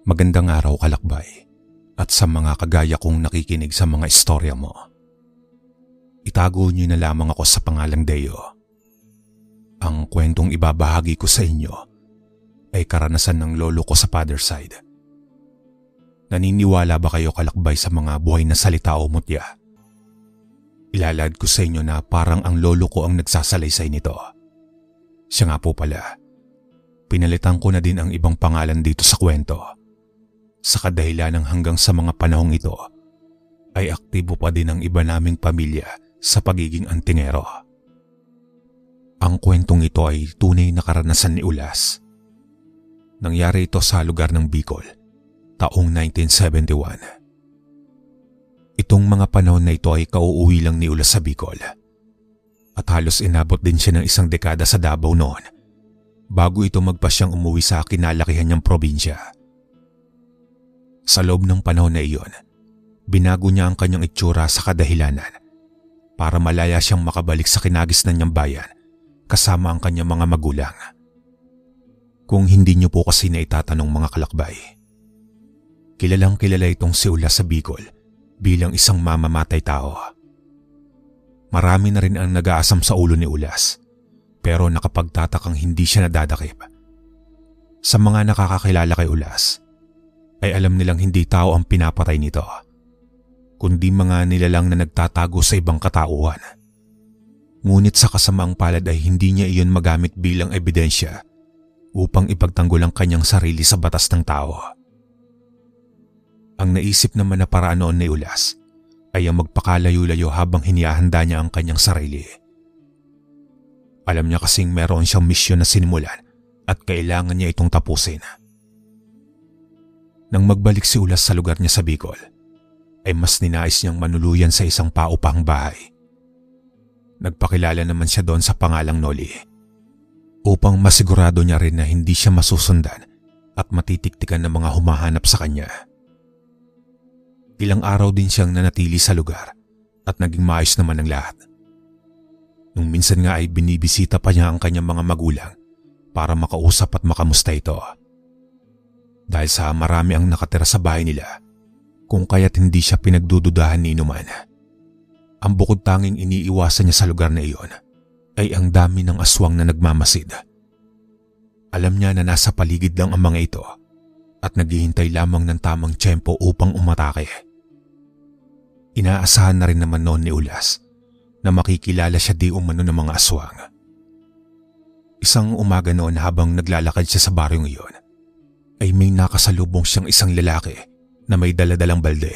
Magandang araw, Kalakbay, at sa mga kagaya kong nakikinig sa mga istorya mo. Itago niyo na lamang ako sa pangalang Deo. Ang kwentong ibabahagi ko sa inyo ay karanasan ng lolo ko sa father side. Naniniwala ba kayo, Kalakbay, sa mga buhay na salita o mutya? Ilalad ko sa inyo na parang ang lolo ko ang nagsasalaysay nito. Siya nga po pala, pinalitan ko na din ang ibang pangalan dito sa kwento. Sa kadahilan ng hanggang sa mga panahong ito ay aktibo pa din ang iba naming pamilya sa pagiging antingero. Ang kwentong ito ay tunay na karanasan ni Ulas. Nangyari ito sa lugar ng Bicol, taong 1971. Itong mga panahon na ito ay kauuwi lang ni Ulas sa Bicol. At halos inabot din siya ng isang dekada sa Davao noon bago ito magpasyang umuwi sa kinalakihan niyang probinsya. Sa loob ng panahon na iyon, binago niya ang kanyang itsura sa kadahilanan para malaya siyang makabalik sa kinagisnan niyang bayan kasama ang kanyang mga magulang. Kung hindi niyo po kasi na itatanong, mga kalakbay, kilalang kilala itong si Ulas sa Bicol bilang isang mamamatay tao. Marami na rin ang nag-aasam sa ulo ni Ulas, pero nakapagtatakang hindi siya nadadakip. Sa mga nakakakilala kay Ulas, ay alam nilang hindi tao ang pinapatay nito, kundi mga nilalang na nagtatago sa ibang katauhan. Ngunit sa kasamaang palad ay hindi niya iyon magamit bilang ebidensya upang ipagtanggol ang kanyang sarili sa batas ng tao. Ang naisip naman na paraan noon ni Ulas ay ang magpakalayo-layo habang hinihahanda niya ang kanyang sarili. Alam niya kasing meron siyang misyon na sinimulan at kailangan niya itong tapusin. Nang magbalik si Ulas sa lugar niya sa Bicol, ay mas ninais niyang manuluyan sa isang paupahang bahay. Nagpakilala naman siya doon sa pangalang Noli upang masigurado niya rin na hindi siya masusundan at matitiktikan ng mga humahanap sa kanya. Ilang araw din siyang nanatili sa lugar at naging maayos naman ang lahat. Nung minsan nga ay binibisita pa niya ang kanyang mga magulang para makausap at makamusta ito. Dahil sa marami ang nakatira sa bahay nila, kung kaya't hindi siya pinagdududahan ni inuman. Ang bukod tanging iniiwasan niya sa lugar na iyon ay ang dami ng aswang na nagmamasid. Alam niya na nasa paligid lang ang mga ito at naghihintay lamang ng tamang tiyempo upang umatake. Inaasahan na rin naman noon ni Ulas na makikilala siya di umano ng mga aswang. Isang umaga noon habang naglalakad siya sa baryong iyon, ay may nakasalubong siyang isang lalaki na may daladalang balde.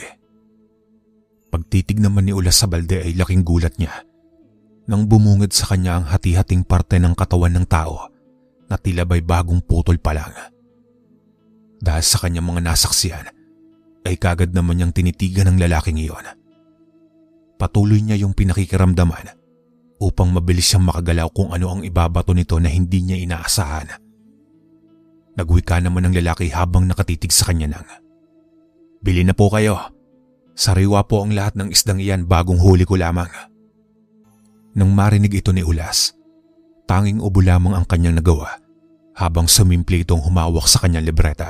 Pagtitig naman ni Ulas sa balde ay laking gulat niya nang bumungad sa kanya ang hati-hating parte ng katawan ng tao na tila ba'y bagong putol pa lang. Dahil sa kanyang mga nasaksihan ay kagad naman niyang tinitigan ng lalaking iyon. Patuloy niya yung pinakikiramdaman upang mabilis siyang makagalaw kung ano ang ibabato nito na hindi niya inaasahan. Nagwika naman ang lalaki habang nakatitig sa kanya ng, "Bili na po kayo. Sariwa po ang lahat ng isdang iyan, bagong huli ko lamang." Nang marinig ito ni Ulas, tanging ubo lamang ang kanyang nagawa habang sumimple itong humawak sa kanyang libreta.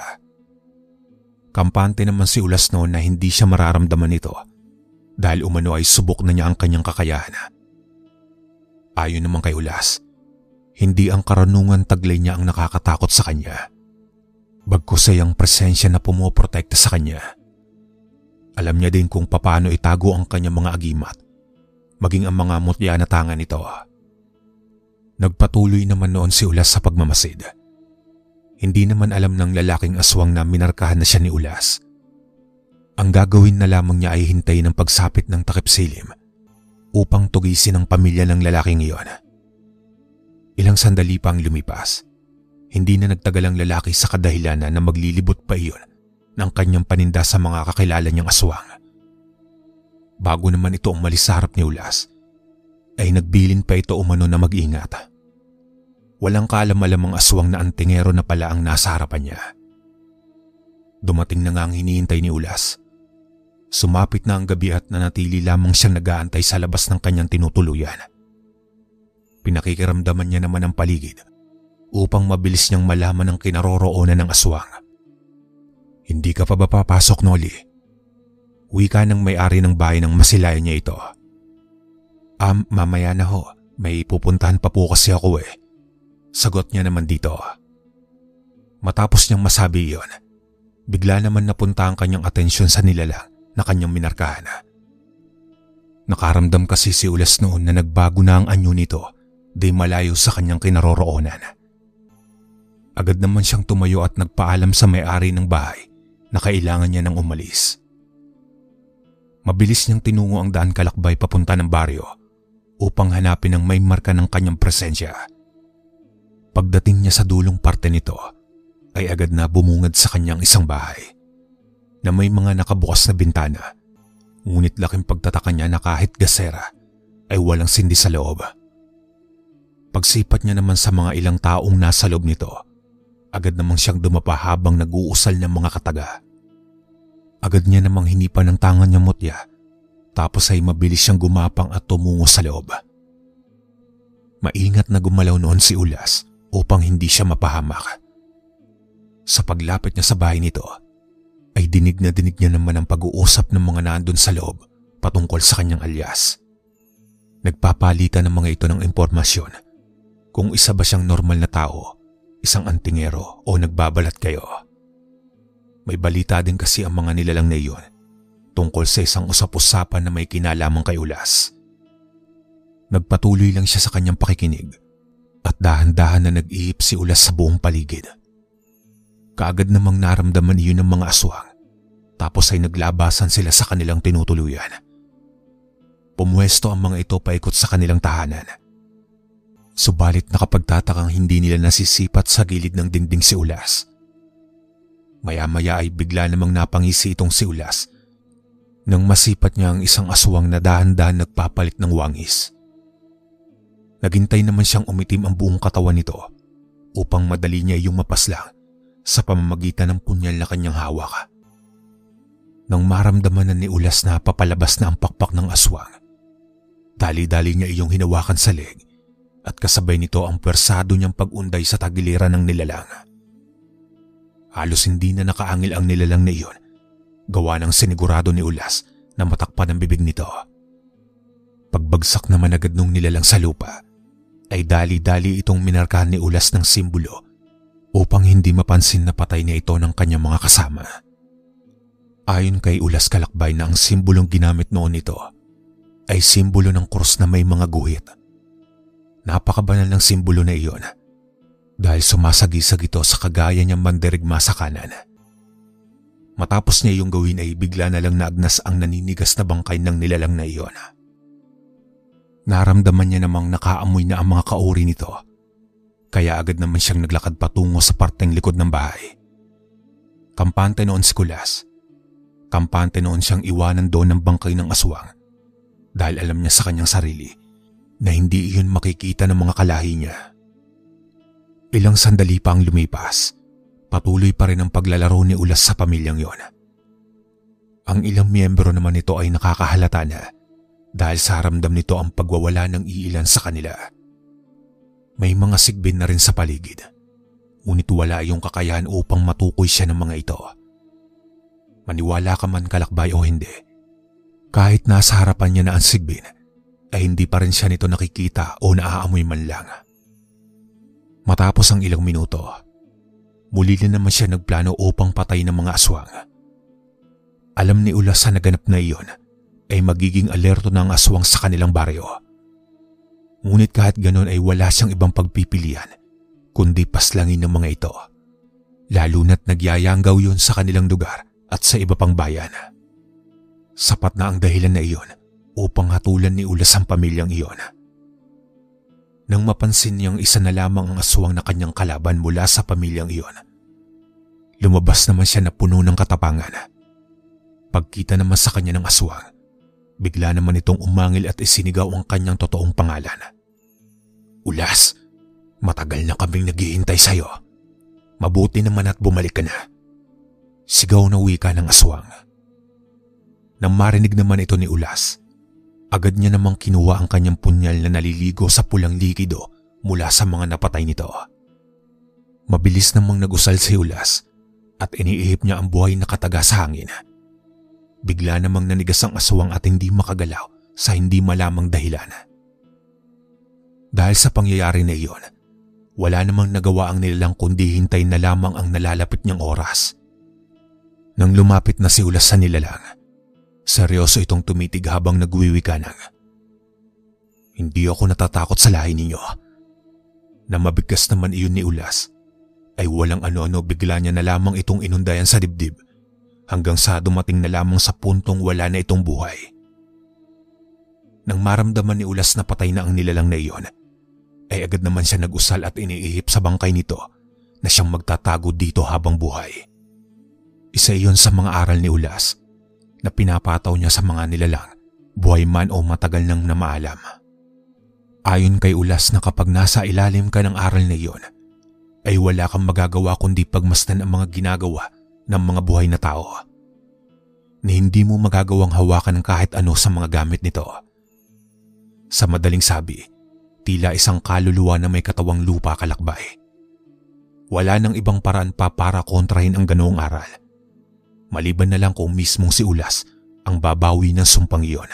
Kampante naman si Ulas noon na hindi siya mararamdaman ito dahil umano ay subok na niya ang kanyang kakayahan. Ayon naman kay Ulas, hindi ang karunungan taglay niya ang nakakatakot sa kanya, bagkus ay ang presensya na pumoprotekta sa kanya. Alam niya din kung paano itago ang kanyang mga agimat, maging ang mga mutya na tangan nito. Nagpatuloy naman noon si Ulas sa pagmamasid. Hindi naman alam ng lalaking aswang na minarkahan na siya ni Ulas. Ang gagawin na lamang niya ay hintayin ang pagsapit ng takip silim upang tugisin ang pamilya ng lalaking iyon. Ilang sandali pang lumipas, hindi na nagtagal ang lalaki sa kadahilanan na maglilibot pa iyon ng kanyang paninda sa mga kakilala niyang aswang. Bago naman ito umalis sa harap ni Ulas, ay nagbilin pa ito umano na mag-ingat. Walang kaalam-alam ang aswang na antingero na pala ang nasa harapan niya. Dumating na nga ang hinihintay ni Ulas. Sumapit na ang gabi at nanatili lamang siyang nag-aantay sa labas ng kanyang tinutuluyan. Pinakikiramdaman niya naman ang paligid upang mabilis niyang malaman ang kinaroroonan ng aswang. Hindi ka pa ba papasok, Noli? Wika ng may-ari ng bahay nang masilayan niya ito. Mamaya na ho. May pupuntahan pa po kasi ako eh. Sagot niya naman dito. Matapos niyang masabi iyon, bigla naman napunta ang kanyang atensyon sa nilalang na kanyang minarkahan. Nakaramdam kasi si Ulas noon na nagbago na ang anyo nito di malayo sa kanyang kinaroroonan. Agad naman siyang tumayo at nagpaalam sa may-ari ng bahay na kailangan niya nang umalis. Mabilis niyang tinungo ang daan kalakbay papunta ng baryo upang hanapin ang may marka ng kanyang presensya. Pagdating niya sa dulong parte nito, ay agad na bumungad sa kanyang isang bahay na may mga nakabukas na bintana, ngunit laking pagtataka niya na kahit gasera ay walang sindi sa loob. Pagsipat niya naman sa mga ilang taong nasa loob nito, agad namang siyang dumapa habang nag-uusal ng mga kataga. Agad niya namang hinipan ng tangan niya mutya, tapos ay mabilis siyang gumapang at tumungo sa loob. Maingat na gumalaw noon si Ulas upang hindi siya mapahamak. Sa paglapit niya sa bahay nito, ay dinig niya naman ang pag-uusap ng mga nandun sa loob patungkol sa kanyang alias. Nagpapalitan ng mga ito ng impormasyon kung isa ba siyang normal na tao, isang antingero o nagbabalat kayo. May balita din kasi ang mga nilalang na iyon tungkol sa isang usap-usapan na may kinalaman kay Ulas. Nagpatuloy lang siya sa kanyang pakikinig at dahan-dahan na nag-iip si Ulas sa buong paligid. Kaagad namang naramdaman iyon ng mga aswang, tapos ay naglabasan sila sa kanilang tinutuluyan. Pumuesto ang mga ito paikot sa kanilang tahanan. Subalit nakapagtatakang hindi nila nasisipat sa gilid ng dingding si Ulas. Maya-maya ay bigla namang napangisi itong si Ulas nang masipat niya ang isang aswang na dahan-dahan nagpapalit ng wangis. Naghintay naman siyang umitim ang buong katawan nito upang madali niya iyong mapaslang sa pamamagitan ng punyal na kanyang hawak. Nang maramdaman na ni Ulas na papalabas na ang pakpak ng aswang, dali-dali niya iyong hinawakan sa leg at kasabay nito ang pwersado niyang pag-unday sa tagiliran ng nilalang. Halos hindi na nakaangil ang nilalang na iyon, gawa ng sinigurado ni Ulas na matakpan ang bibig nito. Pagbagsak naman agad nung nilalang sa lupa, ay dali-dali itong minarkahan ni Ulas ng simbolo upang hindi mapansin na patay niya ito ng kanyang mga kasama. Ayon kay Ulas Kalakbay na ang simbolong ginamit noon nito ay simbolo ng krus na may mga guhit. Napakabanal ng simbolo na iyon dahil sumasagisag ito sa kagaya niyang mandirigma sa kanan. Matapos niya iyong gawin ay bigla na lang naagnas ang naninigas na bangkay ng nilalang na iyon. Naramdaman niya namang nakaamoy na ang mga kauri nito, kaya agad naman siyang naglakad patungo sa parteng likod ng bahay. Kampante noon si Ulas. Kampante noon siyang iwanan doon ng bangkay ng aswang dahil alam niya sa kanyang sarili na hindi iyon makikita ng mga kalahi niya. Ilang sandali pa ang lumipas, patuloy pa rin ang paglalaro ni Ulas sa pamilyang yon. Ang ilang miyembro naman nito ay nakakahalata na dahil sa ramdam nito ang pagwawala ng iilan sa kanila. May mga sigbin na rin sa paligid, ngunit wala iyong kakayahan upang matukoy siya ng mga ito. Maniwala ka man Kalakbay o hindi, kahit nasa harapan niya na ang sigbin, ay hindi pa rin siya nito nakikita o naaamoy man lang. Matapos ang ilang minuto, muli na naman siya nagplano upang patay ng mga aswang. Alam ni Ulas sa naganap na iyon ay magiging alerto na ang aswang sa kanilang baryo. Ngunit kahit ganon ay wala siyang ibang pagpipilian kundi paslangin ng mga ito, lalo na't nagyayanggaw yun sa kanilang lugar at sa iba pang bayan. Sapat na ang dahilan na iyon upang hatulan ni Ulas ang pamilyang iyon. Nang mapansin niyang isa na lamang ang aswang na kanyang kalaban mula sa pamilyang iyon, lumabas naman siya na puno ng katapangan. Pagkita naman sa kanya ng aswang, bigla naman itong umangil at isinigaw ang kanyang totoong pangalan. Ulas, matagal na kaming naghihintay sa'yo. Mabuti naman at bumalik ka na. Sigaw na wika ng aswang. Nang marinig naman ito ni Ulas, agad niya namang kinuha ang kanyang punyal na naliligo sa pulang likido mula sa mga napatay nito. Mabilis namang nagusal si Ulas at iniihip niya ang buhay na kataga sa hangin. Bigla namang nanigas ang aswang at hindi makagalaw sa hindi malamang dahilan. Dahil sa pangyayari na iyon, wala namang nagawa ang nilalang kundi hintay na lamang ang nalalapit niyang oras. Nang lumapit na si Ulas sa nilalang, seryoso itong tumitig habang nagwiwika ng, "Hindi ako natatakot sa lahi ninyo." Na mabigkas naman iyon ni Ulas, ay walang ano-ano bigla niya na lamang itong inundayan sa dibdib hanggang sa dumating na lamang sa puntong wala na itong buhay. Nang maramdaman ni Ulas na patay na ang nilalang na iyon, ay agad naman siya nag-usal at iniihip sa bangkay nito na siyang magtatago dito habang buhay. Isa iyon sa mga aral ni Ulas na pinapataw niya sa mga nilalang, buhay man o matagal nang namaalam. Ayon kay Ulas na kapag nasa ilalim ka ng aral na iyon, ay wala kang magagawa kundi pagmasdan ang mga ginagawa ng mga buhay na tao, na hindi mo magagawang hawakan ng kahit ano sa mga gamit nito. Sa madaling sabi, tila isang kaluluwa na may katawang lupa kalakbay. Wala nang ibang paraan pa para kontrahin ang ganoong aral, maliban na lang kung mismong si Ulas ang babawi ng sumpang iyon.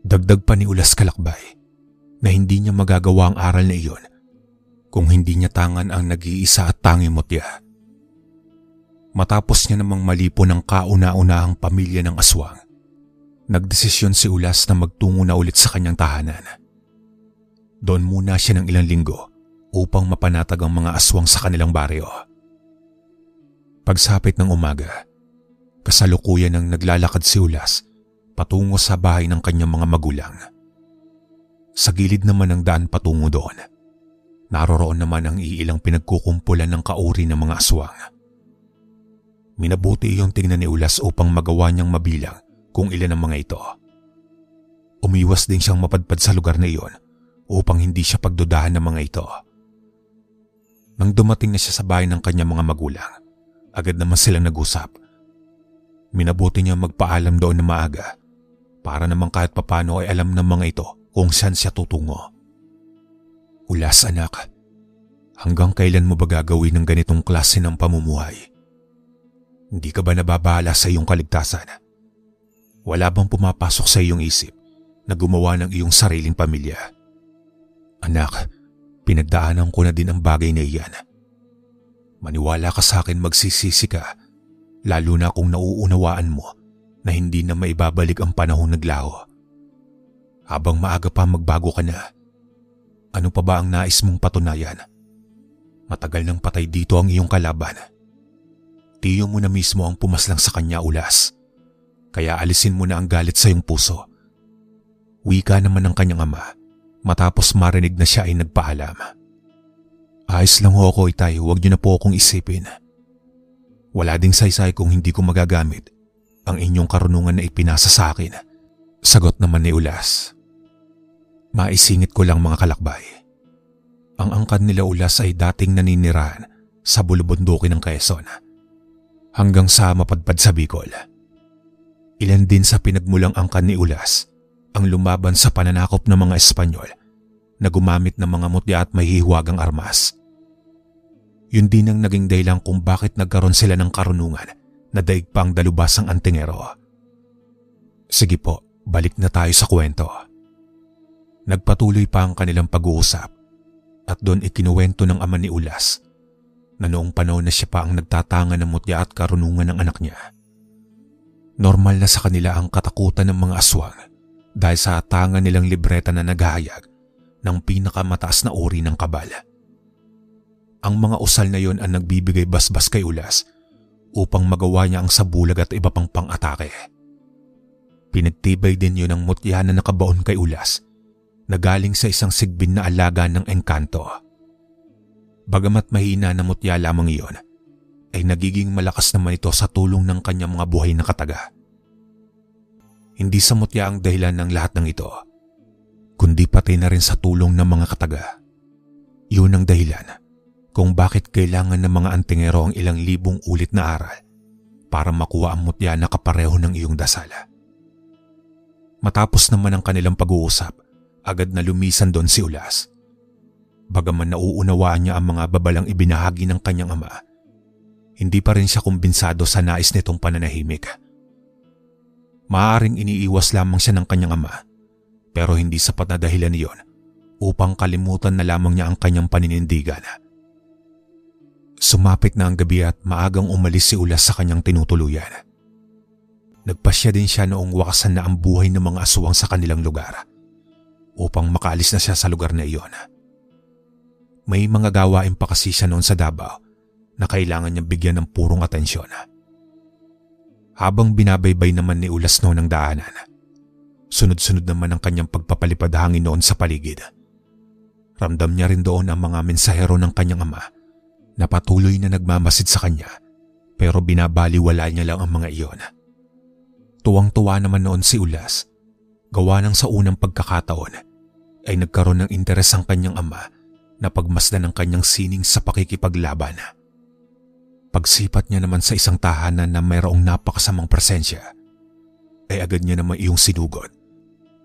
Dagdag pa ni Ulas kalakbay na hindi niya magagawa ang aral na iyon kung hindi niya tangan ang nag-iisa at tanging mutya. Matapos niya namang malipo ng kauna-unahang pamilya ng aswang, nagdesisyon si Ulas na magtungo na ulit sa kanyang tahanan. Doon muna siya ng ilang linggo upang mapanatag ang mga aswang sa kanilang baryo. Pagsapit ng umaga, kasalukuyan ng naglalakad si Ulas patungo sa bahay ng kanyang mga magulang. Sa gilid naman ng daan patungo doon, naroroon naman ang iilang pinagkukumpulan ng kauri ng mga aswang. Minabuti iyong tingnan ni Ulas upang magawa niyang mabilang kung ilan ang mga ito. Umiwas din siyang mapadpad sa lugar na iyon upang hindi siya pagdudahan ng mga ito. Nang dumating na siya sa bahay ng kanyang mga magulang, agad naman silang nag-usap. Minabuti niya magpaalam doon na maaga para naman kahit papano ay alam ng mga ito kung saan siya tutungo. "Ulas anak, hanggang kailan mo ba gagawin ng ganitong klase ng pamumuhay? Hindi ka ba nababahala sa iyong kaligtasan? Wala bang pumapasok sa iyong isip na gumawa ng iyong sariling pamilya?" "Anak, pinagdaanan ko na din ang bagay na iyan. Maniwala ka sa akin, magsisisi ka, lalo na kung nauunawaan mo na hindi na maibabalik ang panahong naglaho. Habang maaga pa magbago ka na. Ano pa ba ang nais mong patunayan? Matagal nang patay dito ang iyong kalaban. Tiyo mo na mismo ang pumaslang sa kanya, Ulas. Kaya alisin mo na ang galit sa iyong puso." Wika naman ng kanyang ama matapos marinig na siya ay nagpaalam. "Ayos lang ho ako, itay, huwag niyo na po akong isipin. Wala ding saysay kung hindi ko magagamit ang inyong karunungan na ipinasa sa akin," sagot naman ni Ulas. Maisingit ko lang mga kalakbay. Ang angkan nila Ulas ay dating naninirahan sa bulubundukin ng Quezon hanggang sa mapadpad sa Bicol. Ilan din sa pinagmulang angkan ni Ulas ang lumaban sa pananakop ng mga Espanyol na gumamit ng mga mutya at mahihiwagang armas. Yun din ang naging dahilan kung bakit nagkaroon sila ng karunungan na daig pang dalubhasang antingero. Sige po, balik na tayo sa kwento. Nagpatuloy pa ang kanilang pag-uusap at doon ikinuwento ng ama ni Ulas na noong panahon na siya pa ang nagtatanga ng mutya at karunungan ng anak niya. Normal na sa kanila ang katakutan ng mga aswang dahil sa tanga nilang libreta na naghahayag ng pinakamataas na uri ng kabal. Ang mga usal na yon ang nagbibigay basbas kay Ulas upang magawa niya ang sabulag at iba pang pang-atake. Pinagtibay din yun ang mutya na nakabaon kay Ulas na galing sa isang sigbin na alaga ng engkanto. Bagamat mahina na mutya lamang iyon, ay nagiging malakas naman ito sa tulong ng kanyang mga buhay na kataga. Hindi sa mutya ang dahilan ng lahat ng ito, kundi pati na rin sa tulong ng mga kataga. Yun ang dahilan kung bakit kailangan ng mga antingero ang ilang libong ulit na aral para makuha ang mutya na kapareho ng iyong dasal. Matapos naman ang kanilang pag-uusap, agad na lumisan doon si Ulas. Bagaman nauunawaan niya ang mga babalang ibinahagi ng kanyang ama, hindi pa rin siya kumbinsado sa nais nitong pananahimik. Maaaring iniiwas lamang siya ng kanyang ama, pero hindi sapat na dahilan iyon upang kalimutan na lamang niya ang kanyang paninindigan. Sumapit na ang gabi at maagang umalis si Ulas sa kanyang tinutuluyan. Nagpasya din siya noong wakasan na ang buhay ng mga aswang sa kanilang lugar upang makaalis na siya sa lugar na iyon. May mga gawain pa kasi siya noon sa Davao na kailangan niyang bigyan ng purong atensyon. Habang binabaybay naman ni Ulas noon ang daanan, sunod-sunod naman ang kanyang pagpapalipad hangin noon sa paligid. Ramdam niya rin doon ang mga mensahero ng kanyang ama na patuloy na nagmamasid sa kanya, pero binabaliwala niya lang ang mga iyon. Tuwang-tuwa naman noon si Ulas, gawa ng sa unang pagkakataon ay nagkaroon ng interes ang kanyang ama na pagmasdan ng kanyang sining sa pakikipaglaban. Pagsipat niya naman sa isang tahanan na mayroong napakasamang presensya, ay agad niya naman iyong sinugod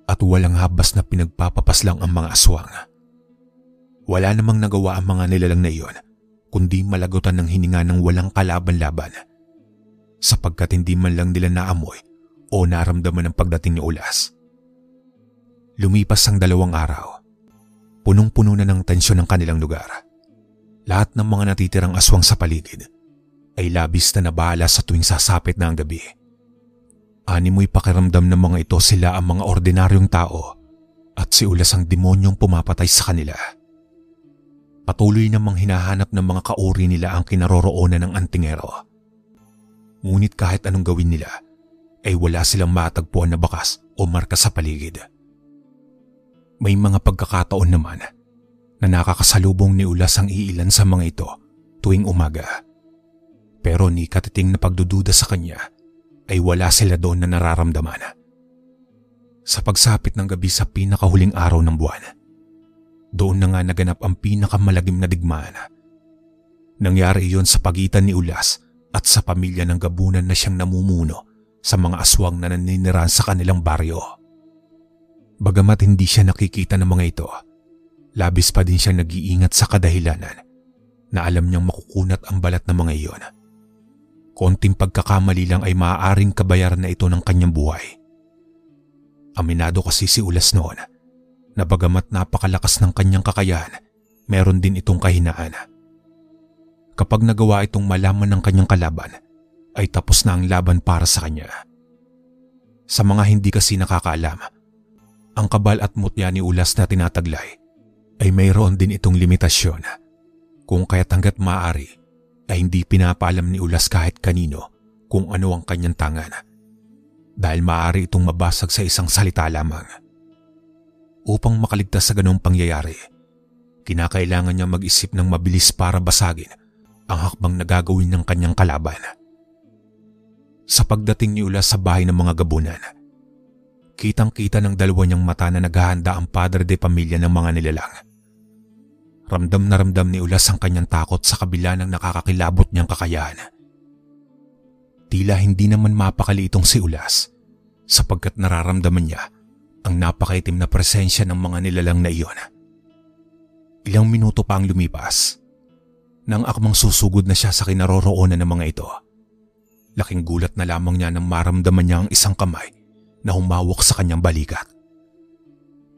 at walang habas na pinagpapapaslang ang mga aswang. Wala namang nagawa ang mga nilalang na iyon kundi malagutan ng hininga ng walang kalaban-laban, sapagkat hindi man lang nila naamoy o naramdaman ang pagdating ni Ulas. Lumipas ang 2 araw. Punong-puno na ng tensyon ang kanilang lugar. Lahat ng mga natitirang aswang sa paligid ay labis na nabahala sa tuwing sasapit na ang gabi. Animoy pakiramdam ng mga ito sila ang mga ordinaryong tao at si Ulas ang demonyong pumapatay sa kanila. Patuloy namang hinahanap ng mga kauri nila ang kinaroroonan ng antingero. Ngunit kahit anong gawin nila, ay wala silang matagpuan na bakas o marka sa paligid. May mga pagkakataon naman na nakakasalubong ni Ulas ang iilan sa mga ito tuwing umaga. Pero ni katiting na pagdududa sa kanya, ay wala sila doon na nararamdaman. Sa pagsapit ng gabi sa pinakahuling araw ng buwan, doon na nga naganap ang pinakamalagim na digmaan. Nangyari iyon sa pagitan ni Ulas at sa pamilya ng gabunan na siyang namumuno sa mga aswang na naninirahan sa kanilang baryo. Bagamat hindi siya nakikita ng mga ito, labis pa din siyang nag-iingat sa kadahilanan na alam niyang makukunat ang balat ng mga iyon. Konting pagkakamali lang ay maaaring kabayaran na ito ng kanyang buhay. Aminado kasi si Ulas noon na bagamat napakalakas ng kanyang kakayahan, meron din itong kahinaan. Kapag nagawa itong malaman ng kanyang kalaban, ay tapos na ang laban para sa kanya. Sa mga hindi kasi nakakaalam, ang kabal at mutya ni Ulas na tinataglay ay mayroon din itong limitasyon, kung kaya't hanggat maaari ay hindi pinapaalam ni Ulas kahit kanino kung ano ang kanyang tangan, dahil maaari itong mabasag sa isang salita lamang. Upang makaligtas sa ganong pangyayari, kinakailangan niya mag-isip ng mabilis para basagin ang hakbang na gagawin ng kanyang kalaban. Sa pagdating ni Ulas sa bahay ng mga gabunan, kitang-kita ng 2 niyang mata na naghahanda ang padre de pamilya ng mga nilalang. Ramdam na ramdam ni Ulas ang kanyang takot sa kabila ng nakakakilabot niyang kakayahan. Tila hindi naman mapakali itong si Ulas, sapagkat nararamdaman niya ang napakaitim na presensya ng mga nilalang na iyon. Ilang minuto pa ang lumipas nang akmang susugod na siya sa kinaroroonan ng mga ito. Laking gulat na lamang niya nang maramdaman niya ang isang kamay na humawak sa kanyang balikat.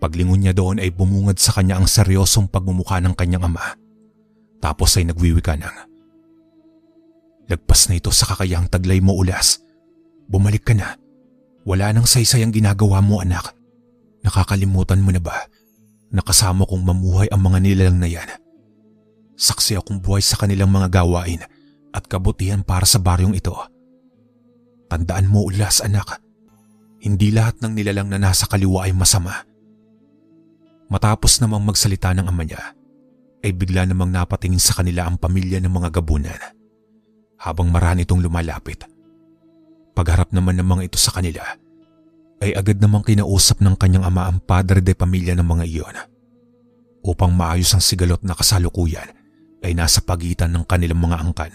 Paglingon niya doon ay bumungad sa kanya ang seryosong pagmumukha ng kanyang ama. Tapos ay nagwiwika ng, "Lagpas na ito sa kakayahang taglay mo, Ulas. Bumalik ka na. Wala nang saysay ang ginagawa mo, anak. Nakakalimutan mo na ba na kasama kong mamuhay ang mga nilalang na yan? Saksi akong buhay sa kanilang mga gawain at kabutihan para sa baryong ito. Tandaan mo, Ulas, anak, hindi lahat ng nilalang na nasa kaliwa ay masama." Matapos namang magsalita ng ama niya, ay bigla namang napatingin sa kanila ang pamilya ng mga gabunan, habang marami itong lumalapit. Pagharap naman ng mga ito sa kanila, ay agad namang kinausap ng kanyang ama ang padre de pamilya ng mga iyon, upang maayos ang sigalot na kasalukuyan ay nasa pagitan ng kanilang mga angkan.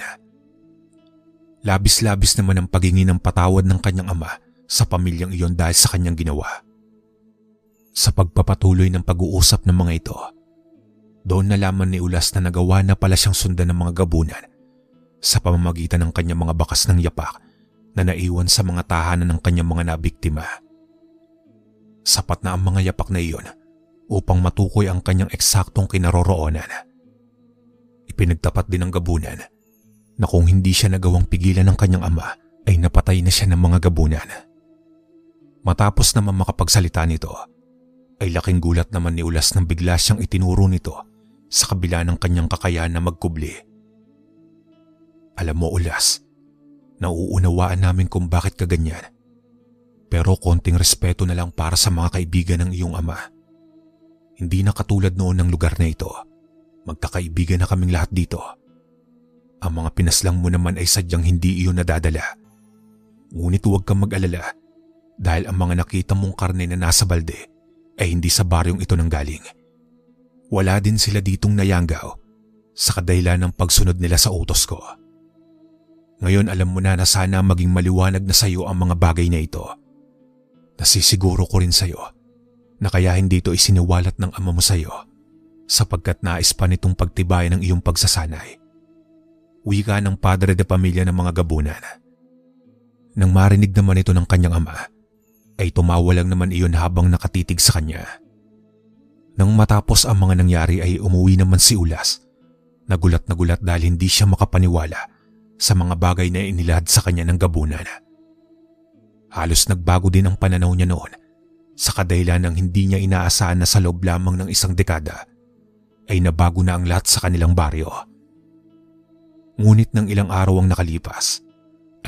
Labis-labis naman ang paghingi ng patawad ng kanyang ama sa pamilyang iyon dahil sa kanyang ginawa. Sa pagpapatuloy ng pag-uusap ng mga ito, doon nalaman ni Ulas na nagawa na pala siyang sundan ng mga gabunan sa pamamagitan ng kanyang mga bakas ng yapak na naiwan sa mga tahanan ng kanyang mga nabiktima. Sapat na ang mga yapak na iyon upang matukoy ang kanyang eksaktong kinaroroonan. Ipinagtapat din ng gabunan na kung hindi siya nagawang pigilan ng kanyang ama ay napatay na siya ng mga gabunan. Matapos naman makapagsalita nito, ay laking gulat naman ni Ulas nang bigla siyang itinuro nito sa kabila ng kanyang kakayahan na magkubli. Alam mo Ulas, nauunawaan namin kung bakit ka ganyan. Pero konting respeto na lang para sa mga kaibigan ng iyong ama. Hindi na katulad noon ng lugar na ito. Magkakaibigan na kaming lahat dito. Ang mga pinaslang mo naman ay sadyang hindi iyon nadadala. Ngunit huwag kang mag-alala dahil ang mga nakita mong karne na nasa balde ay hindi sa baryong ito nanggaling. Wala din sila ditong nayanggaw sa kadahilan ng pagsunod nila sa utos ko. Ngayon alam mo na sana maging maliwanag na sa iyo ang mga bagay na ito. Nasisiguro ko rin sa iyo na kaya hindi ito isiniwalat ng ama mo sa iyo sapagkat nais pa nitong pagtibayan ng iyong pagsasanay. Wika ng padre de pamilya ng mga gabunan. Nang marinig naman ito ng kanyang ama, ay tumawa lang naman iyon habang nakatitig sa kanya. Nang matapos ang mga nangyari ay umuwi naman si Ulas. Nagulat na gulat dahil hindi siya makapaniwala sa mga bagay na inilahad sa kanya ng gabunan. Halos nagbago din ang pananaw niya noon sa kadahilan ng hindi niya inaasahan na sa loob lamang ng isang dekada ay nabago na ang lahat sa kanilang baryo. Ngunit ng ilang araw ang nakalipas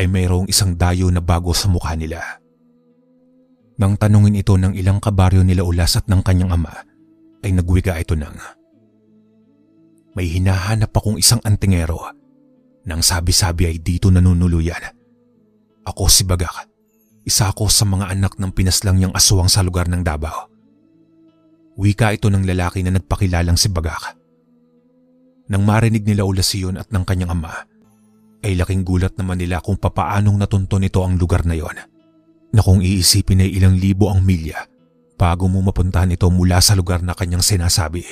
ay mayroong isang dayo na bago sa mukha nila. Nang tanungin ito ng ilang kabaryo nila Ulas at ng kanyang ama, ay nagwika ito ng, "May hinahanap akong isang antingero. Nang sabi-sabi ay dito nanunuluyan. Ako si Bagak, isa ako sa mga anak ng pinaslang niyang aswang sa lugar ng Davao." Wika ito ng lalaki na nagpakilalang si Bagak. Nang marinig nila Ulas iyon at ng kanyang ama, ay laking gulat naman nila kung papaanong natunto nito ang lugar na yon. Na kung iisipin ay ilang libo ang milya bago mo mapuntahan ito mula sa lugar na kanyang sinasabi.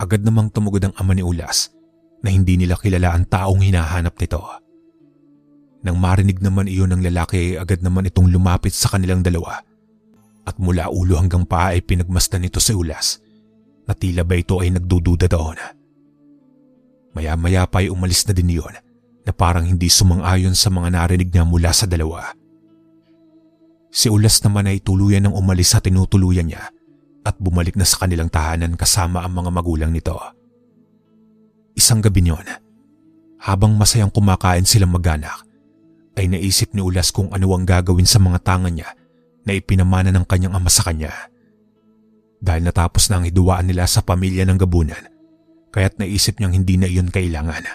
Agad namang tumugod ang ama ni Ulas na hindi nila kilala ang taong hinahanap nito. Nang marinig naman iyon ng lalaki ay agad naman itong lumapit sa kanilang dalawa at mula ulo hanggang paa ay pinagmasdan nito si Ulas na tila ba ito ay nagdududa doon. Maya-maya pa ay umalis na din iyon na parang hindi sumang-ayon sa mga narinig niya mula sa dalawa. Si Ulas naman ay tuluyan ng umalis sa tinutuluyan niya at bumalik na sa kanilang tahanan kasama ang mga magulang nito. Isang gabi niyon, habang masayang kumakain silang mag-anak, ay naisip ni Ulas kung ano ang gagawin sa mga tangan niya na ipinamana ng kanyang ama sa kanya. Dahil natapos na ang hiduaan nila sa pamilya ng gabunan, kaya't naisip niyang hindi na iyon kailangan.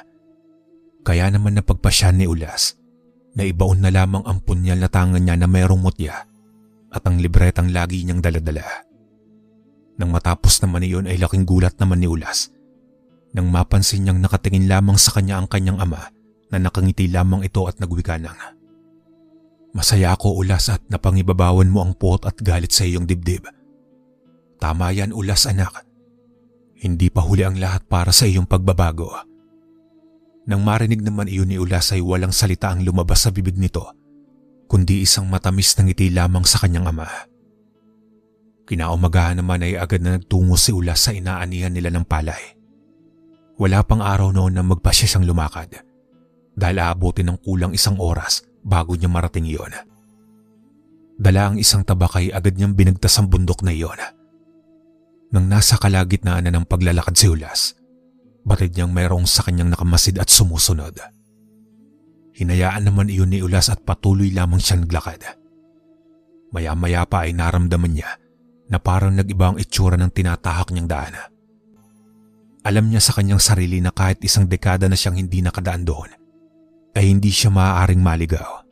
Kaya naman napagpasya ni Ulas na ibaon na lamang ang punyal na tangan niya na mayroong mutya at ang libretang lagi niyang daladala. Nang matapos naman iyon ay laking gulat naman ni Ulas nang mapansin niyang nakatingin lamang sa kanya ang kanyang ama na nakangiti lamang ito at nagwika ng, "Masaya ako Ulas at napangibabawan mo ang puot at galit sa iyong dibdib. Tama yan Ulas anak. Hindi pa huli ang lahat para sa iyong pagbabago." Nang marinig naman iyon ni Ulas ay walang salita ang lumabas sa bibig nito, kundi isang matamis na ngiti lamang sa kanyang ama. Kinaumagahan naman ay agad na nagtungo si Ulas sa inaanihan nila ng palay. Wala pang araw noon na magpasya siyang lumakad, dahil aabutin ng kulang isang oras bago niya marating iyon. Dala ang isang tabak ay agad niyang binagtas ang bundok na iyon. Nang nasa kalagitnaan na ng paglalakad si Ulas, batid niyang mayroong sa kanyang nakamasid at sumusunod. Hinayaan naman iyon ni Ulas at patuloy lamang siya naglakad. Maya-maya pa ay naramdaman niya na parang nag-iba ang itsura ng tinatahak niyang daan. Alam niya sa kanyang sarili na kahit isang dekada na siyang hindi nakadaan doon, ay hindi siya maaaring maligaw.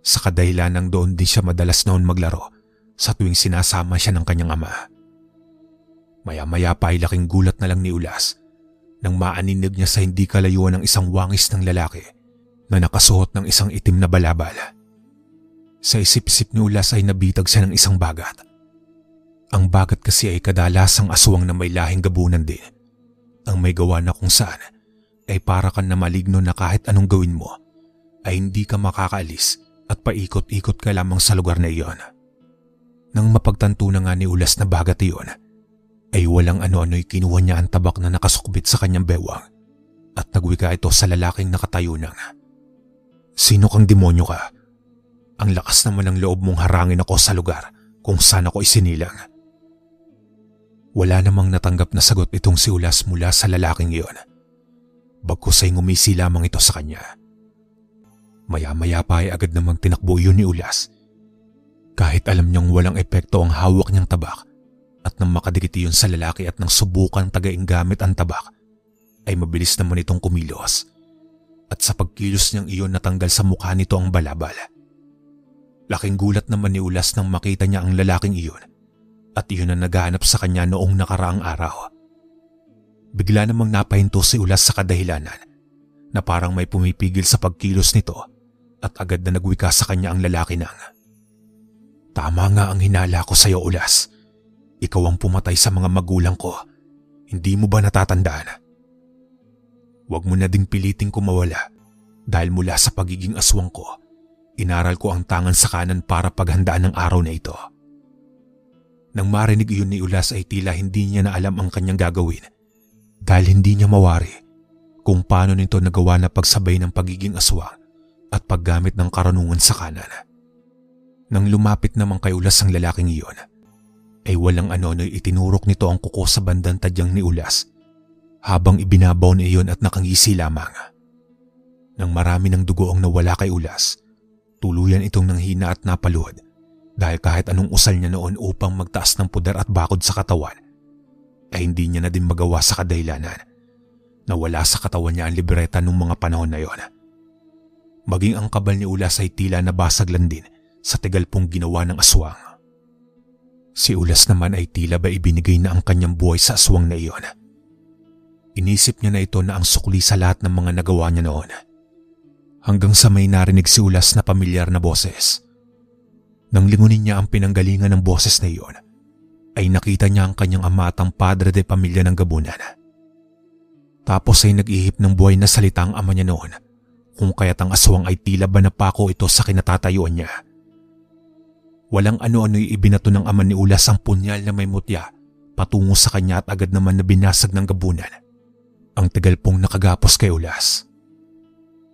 Sa kadahilan ng doon din siya madalas noon maglaro sa tuwing sinasama siya ng kanyang ama. Maya-maya pa ay laking gulat na lang ni Ulas nang maaninig niya sa hindi kalayuan ng isang wangis ng lalaki na nakasuot ng isang itim na balabal. Sa isip-isip ni Ulas ay nabitag siya ng isang bagat. Ang bagat kasi ay kadalasang aswang na may lahing gabunan din, ang may gawa na kung saan ay para kang na maligno na kahit anong gawin mo ay hindi ka makakaalis at paikot-ikot ka lamang sa lugar na iyon. Nang mapagtanto na nga ni Ulas na bagat iyon, ay walang ano-ano'y kinuha niya ang tabak na nakasukbit sa kanyang bewang at nagwika ito sa lalaking nakatayo nang, "Sino kang demonyo ka? Ang lakas naman ng loob mong harangin ako sa lugar kung saan ako isinilang." Wala namang natanggap na sagot itong si Ulas mula sa lalaking iyon. Bagkus ay ngumisi lamang ito sa kanya. Maya-maya pa ay agad namang tinakbo iyon ni Ulas. Kahit alam niyang walang epekto ang hawak niyang tabak at nang makadikit iyon sa lalaki at nang subukan tagaing gamit ang tabak, ay mabilis naman itong kumilos. At sa pagkilos niyang iyon natanggal sa mukha nito ang balabal. Laking gulat naman ni Ulas nang makita niya ang lalaking iyon at iyon ang naghahanap sa kanya noong nakaraang araw. Bigla namang napahinto si Ulas sa kadahilanan na parang may pumipigil sa pagkilos nito at agad na nagwika sa kanya ang lalaki nang, "Tama nga ang hinala ko sa iyo, Ulas. Ikaw ang pumatay sa mga magulang ko. Hindi mo ba natatandaan? Huwag mo na ding piliting kumawala dahil mula sa pagiging aswang ko, inaral ko ang tangan sa kanan para paghandaan ng araw na ito." Nang marinig iyon ni Ulas ay tila hindi niya na alam ang kanyang gagawin dahil hindi niya mawari kung paano nito nagawa na pagsabay ng pagiging aswang at paggamit ng karunungan sa kanan. Nang lumapit naman kay Ulas ang lalaking iyon, ay walang ano-ano'y itinurok nito ang kuko sa bandang tadyang ni Ulas habang ibinabaw na iyon at nakangisi lamang. Nang marami ng dugo ang nawala kay Ulas, tuluyan itong nanghina at napaluhod dahil kahit anong usal niya noon upang magtaas ng puder at bakod sa katawan, ay hindi niya na din magawa sa kadahilanan na wala sa katawan niya ang libreta nung mga panahon na iyon. Maging ang kabal ni Ulas ay tila nabasag lang din sa tigal pong ginawa ng aswang. Si Ulas naman ay tila ba ibinigay na ang kanyang buhay sa aswang na iyon. Inisip niya na ito na ang sukli sa lahat ng mga nagawa niya noon. Hanggang sa may narinig si Ulas na pamilyar na boses. Nang lingunin niya ang pinanggalingan ng boses na iyon, ay nakita niya ang kanyang ama at ang padre de pamilya ng gabunan. Tapos ay nag-ihip ng buhay na salita ang ama niya noon kung kaya't ang aswang ay tila ba napako ito sa kinatatayuan niya. Walang ano-ano'y ibinato ng ama ni Ulas ang punyal na may mutya patungo sa kanya at agad naman na binasag ng gabunan ang tigal pong nakagapos kay Ulas.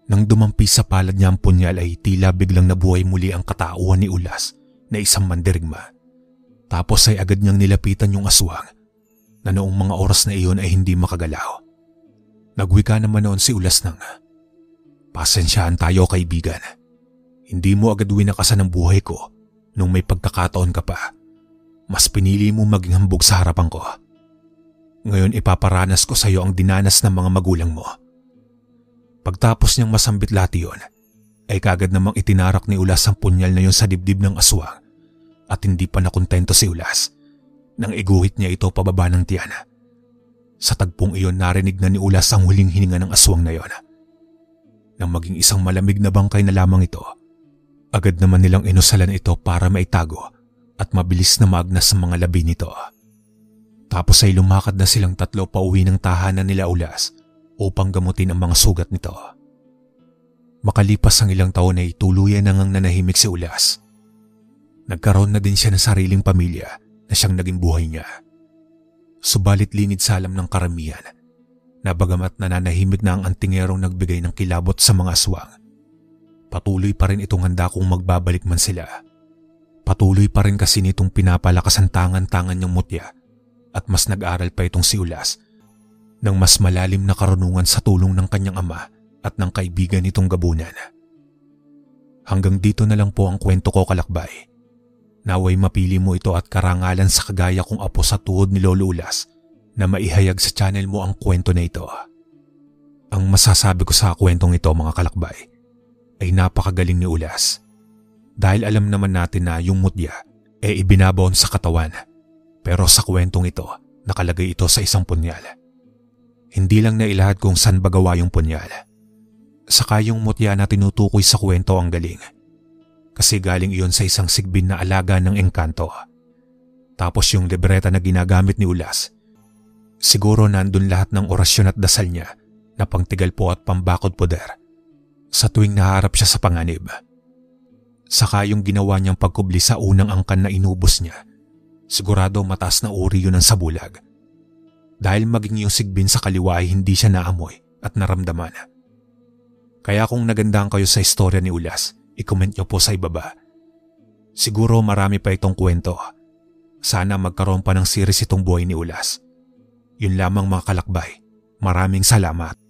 Nang dumampi sa palad niya ang punyal ay tila biglang nabuhay muli ang katauhan ni Ulas na isang mandirigma. Tapos ay agad niyang nilapitan yung aswang na noong mga oras na iyon ay hindi makagalaw. Nagwika naman noon si Ulas nang, "Pasensyahan tayo, kaibigan. Hindi mo agad winakasan ang buhay ko nung may pagkakataon ka pa. Mas pinili mo maging hambog sa harapan ko. Ngayon ipaparanas ko sa iyo ang dinanas ng mga magulang mo." Pagtapos niyang masambit lahat iyon, ay kagad namang itinarak ni Ulas ang punyal na yun sa dibdib ng aswang at hindi pa nakontento si Ulas nang iguhit niya ito pababa ng tiyan. Sa tagpong iyon narinig na ni Ulas ang huling hininga ng aswang na iyon. Nang maging isang malamig na bangkay na lamang ito, agad naman nilang inusalan ito para maitago at mabilis na maagnas sa mga labi nito. Tapos ay lumakad na silang tatlo pauwi ng tahanan nila Ulas upang gamutin ang mga sugat nito. Makalipas ang ilang taon ay tuluyan nang nanahimik si Ulas. Nagkaroon na din siya ng sariling pamilya na siyang naging buhay niya. Subalit lingid sa alam ng karamihan na bagamat nananahimik na ang antingerong nagbigay ng kilabot sa mga aswang, patuloy pa rin itong handa kung magbabalik man sila. Patuloy pa rin kasi nitong pinapalakas ang tangan-tangan niyang mutya at mas nag-aral pa itong si Ulas ng mas malalim na karunungan sa tulong ng kanyang ama at ng kaibigan nitong gabunan. Hanggang dito na lang po ang kwento ko, kalakbay. Naway mapili mo ito at karangalan sa kagaya kong apo sa tuhod ni Lolo Ulas na maihayag sa channel mo ang kwento na ito. Ang masasabi ko sa kwentong ito, mga kalakbay, ay napakagaling ni Ulas. Dahil alam naman natin na yung mutya ay ibinabaon sa katawan, pero sa kwentong ito nakalagay ito sa isang punyal. Hindi lang nailahad kung saan bagawa yung punyal. Saka yung mutya na tinutukoy sa kwento ang galing. Kasi galing iyon sa isang sigbin na alaga ng engkanto. Tapos yung libreta na ginagamit ni Ulas, siguro nandun lahat ng orasyon at dasal niya na pangtigal po at pambakod poder sa tuwing naharap siya sa panganib. Saka yung ginawa niyang pagkubli sa unang angkan na inubos niya, sigurado mataas na uri yun ng sabulag. Dahil maging yung sigbin sa kaliwa ay hindi siya naamoy at naramdaman. Kaya kung nagandahan kayo sa istorya ni Ulas, i-comment niyo po sa ibaba. Siguro marami pa itong kwento. Sana magkaroon pa ng series itong buhay ni Ulas. Yun lamang mga kalakbay. Maraming salamat.